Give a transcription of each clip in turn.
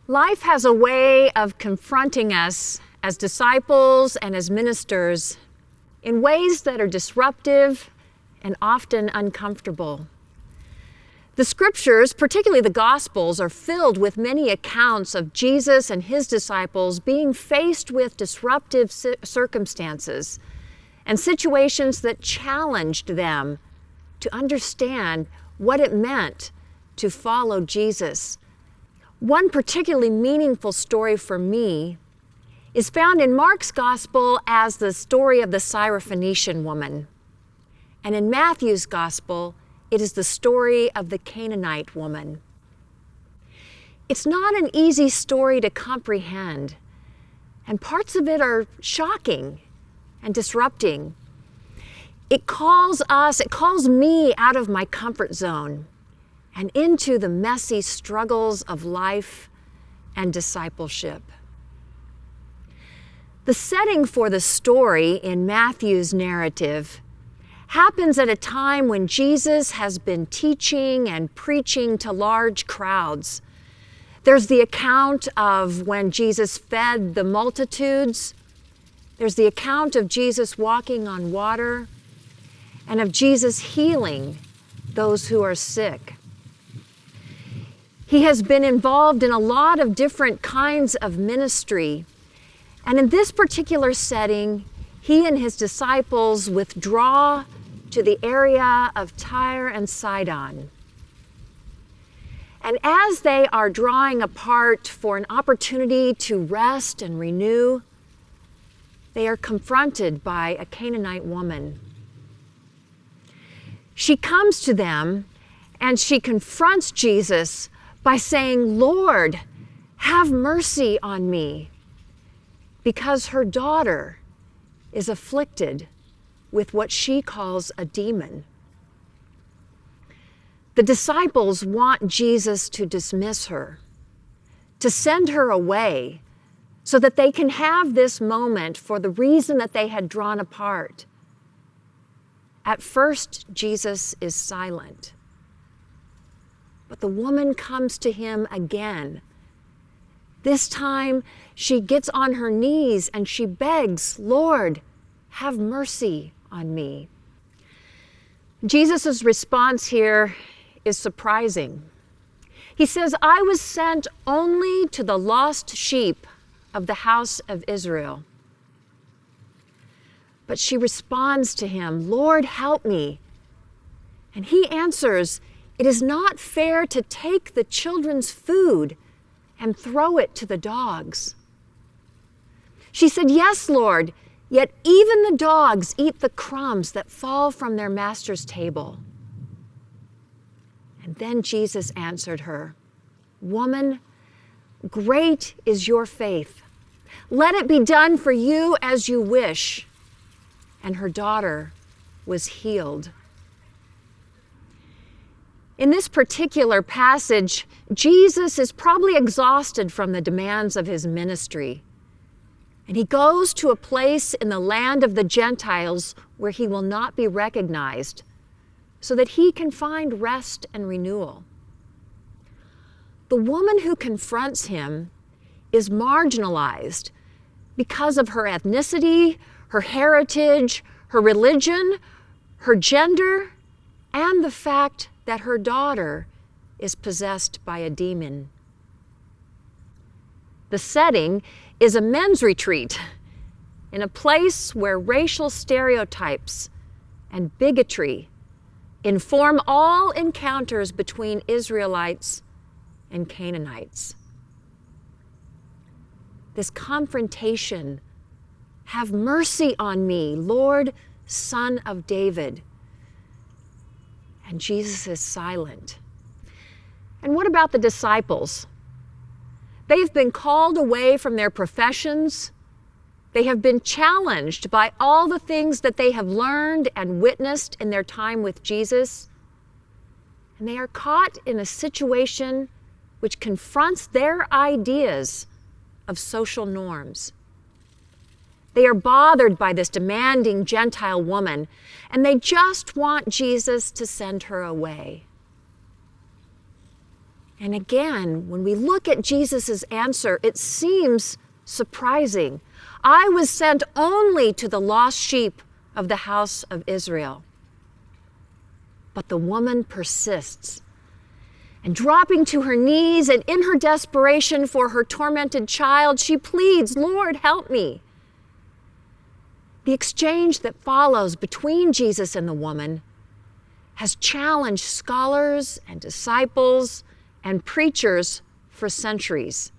Life has a way of confronting us as disciples and as ministers in ways that are disruptive and often uncomfortable. The scriptures, particularly the Gospels, are filled with many accounts of Jesus and his disciples being faced with disruptive circumstances and situations that challenged them to understand what it meant to follow Jesus. One particularly meaningful story for me is found in Mark's Gospel as the story of the Syrophoenician woman. And in Matthew's Gospel, it is the story of the Canaanite woman. It's not an easy story to comprehend, and parts of it are shocking and disrupting. It calls me out of my comfort zone and into the messy struggles of life and discipleship. The setting for the story in Matthew's narrative happens at a time when Jesus has been teaching and preaching to large crowds. There's the account of when Jesus fed the multitudes. There's the account of Jesus walking on water and of Jesus healing those who are sick. He has been involved in a lot of different kinds of ministry. And in this particular setting, he and his disciples withdraw to the area of Tyre and Sidon. And as they are drawing apart for an opportunity to rest and renew, they are confronted by a Canaanite woman. She comes to them and she confronts Jesus by saying, "Lord, have mercy on me," because her daughter is afflicted with what she calls a demon. The disciples want Jesus to dismiss her, to send her away, so that they can have this moment for the reason that they had drawn apart. At first, Jesus is silent. But the woman comes to him again. This time, she gets on her knees and she begs, "Lord, have mercy on me." Jesus' response here is surprising. He says, "I was sent only to the lost sheep of the house of Israel." But she responds to him, "Lord, help me." And he answers, "It is not fair to take the children's food and throw it to the dogs." She said, "Yes, Lord, yet even the dogs eat the crumbs that fall from their master's table." And then Jesus answered her, "Woman, great is your faith. Let it be done for you as you wish." And her daughter was healed. In this particular passage, Jesus is probably exhausted from the demands of his ministry. And he goes to a place in the land of the Gentiles where he will not be recognized, so that he can find rest and renewal. The woman who confronts him is marginalized because of her ethnicity, her heritage, her religion, her gender, and the fact that her daughter is possessed by a demon. The setting is a men's retreat in a place where racial stereotypes and bigotry inform all encounters between Israelites and Canaanites. This confrontation, "Have mercy on me, Lord, Son of David." And Jesus is silent. And what about the disciples? They've been called away from their professions. They have been challenged by all the things that they have learned and witnessed in their time with Jesus. And they are caught in a situation which confronts their ideas of social norms. They are bothered by this demanding Gentile woman, and they just want Jesus to send her away. And again, when we look at Jesus' answer, it seems surprising. I was sent only to the lost sheep of the house of Israel. But the woman persists. And dropping to her knees and in her desperation for her tormented child, she pleads, "Lord, help me." The exchange that follows between Jesus and the woman has challenged scholars and disciples and preachers for centuries.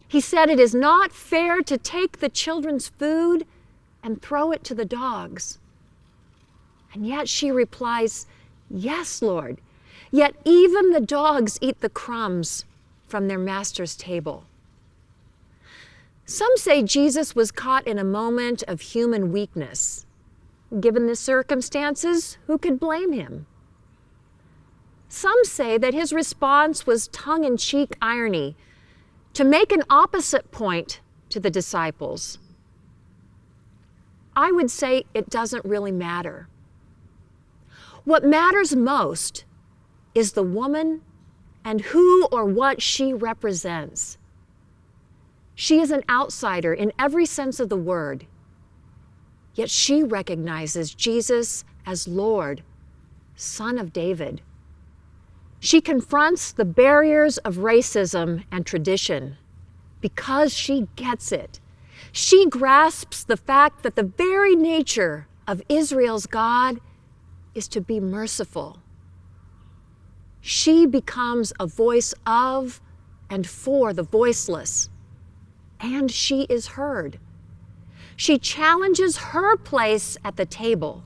He said, "It is not fair to take the children's food and throw it to the dogs." And yet she replies, "Yes, Lord, yet even the dogs eat the crumbs from their master's table." Some say Jesus was caught in a moment of human weakness. Given the circumstances, who could blame him? Some say that his response was tongue-in-cheek irony to make an opposite point to the disciples. I would say it doesn't really matter. What matters most is the woman and who or what she represents. She is an outsider in every sense of the word, yet she recognizes Jesus as Lord, Son of David. She confronts the barriers of racism and tradition because she gets it. She grasps the fact that the very nature of Israel's God is to be merciful. She becomes a voice of and for the voiceless, and she is heard. She challenges her place at the table,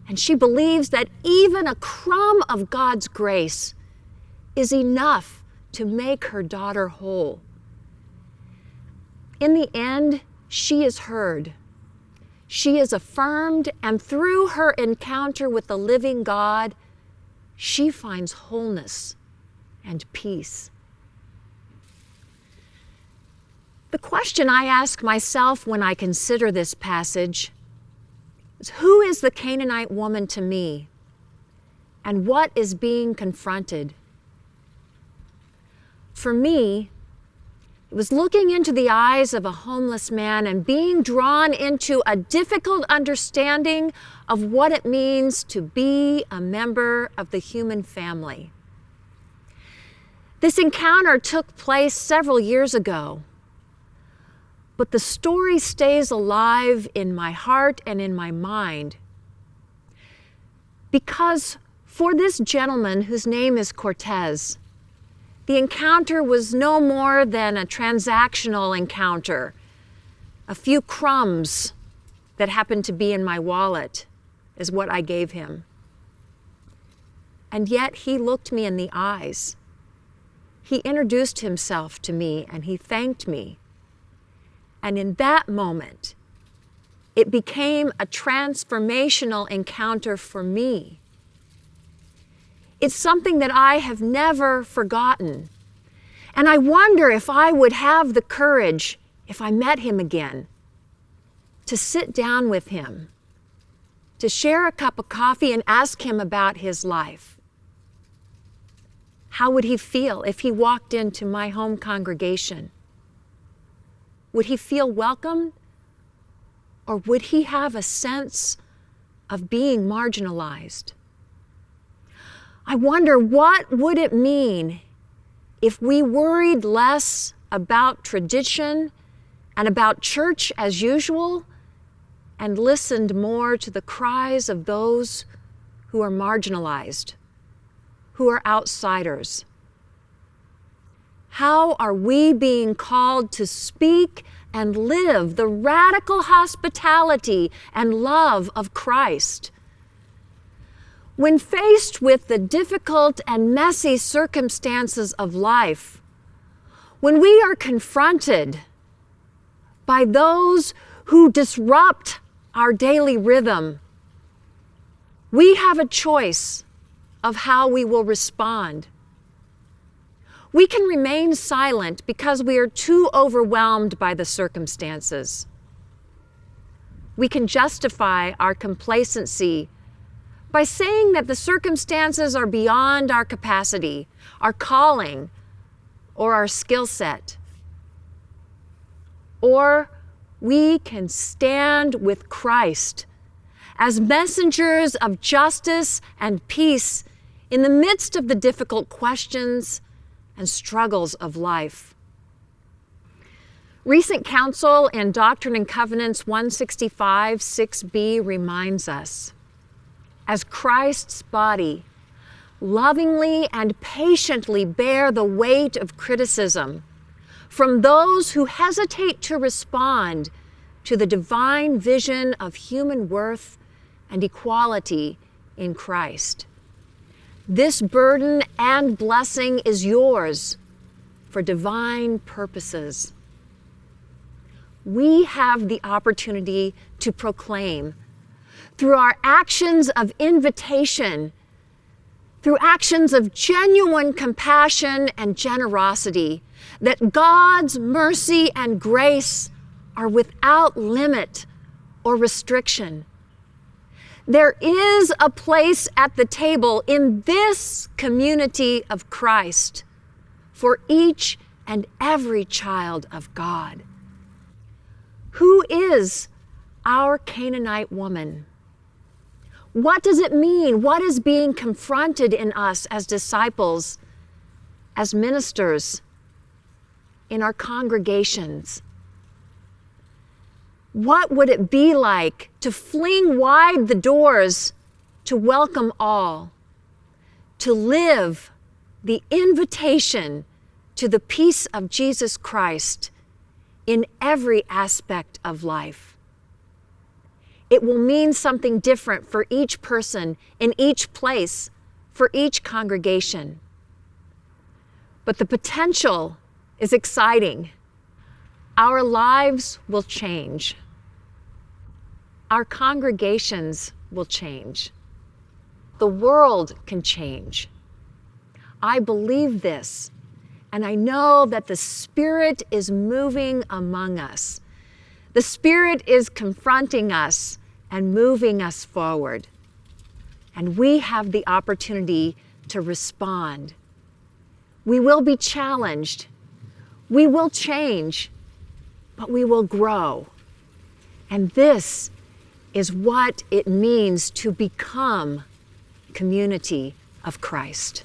and she believes that even a crumb of God's grace is enough to make her daughter whole. In the end, she is heard. She is affirmed, and through her encounter with the living God, she finds wholeness and peace. The question I ask myself when I consider this passage is, who is the Canaanite woman to me, and what is being confronted? For me, it was looking into the eyes of a homeless man and being drawn into a difficult understanding of what it means to be a member of the human family. This encounter took place several years ago, but the story stays alive in my heart and in my mind because for this gentleman, whose name is Cortez, the encounter was no more than a transactional encounter, a few crumbs that happened to be in my wallet is what I gave him. And yet he looked me in the eyes. He introduced himself to me and he thanked me. And in that moment, it became a transformational encounter for me. It's something that I have never forgotten. And I wonder if I would have the courage, if I met him again, to sit down with him, to share a cup of coffee and ask him about his life. How would he feel if he walked into my home congregation? Would he feel welcome? Or would he have a sense of being marginalized? I wonder, what would it mean if we worried less about tradition and about church as usual and listened more to the cries of those who are marginalized, who are outsiders? How are we being called to speak and live the radical hospitality and love of Christ? When faced with the difficult and messy circumstances of life, when we are confronted by those who disrupt our daily rhythm, we have a choice of how we will respond. We can remain silent because we are too overwhelmed by the circumstances. We can justify our complacency by saying that the circumstances are beyond our capacity, our calling, or our skill set. Or we can stand with Christ as messengers of justice and peace in the midst of the difficult questions and struggles of life. Recent counsel in Doctrine and Covenants 165, 6b reminds us, as Christ's body, lovingly and patiently bear the weight of criticism from those who hesitate to respond to the divine vision of human worth and equality in Christ. This burden and blessing is yours for divine purposes. We have the opportunity to proclaim through our actions of invitation, through actions of genuine compassion and generosity, that God's mercy and grace are without limit or restriction. There is a place at the table in this community of Christ for each and every child of God. Who is our Canaanite woman? What does it mean? What is being confronted in us as disciples, as ministers, in our congregations? What would it be like to fling wide the doors to welcome all, to live the invitation to the peace of Jesus Christ in every aspect of life? It will mean something different for each person in each place, for each congregation. But the potential is exciting. Our lives will change. Our congregations will change. The world can change. I believe this, and I know that the Spirit is moving among us. The Spirit is confronting us and moving us forward. And we have the opportunity to respond. We will be challenged. We will change, but we will grow. And this is what it means to become community of Christ.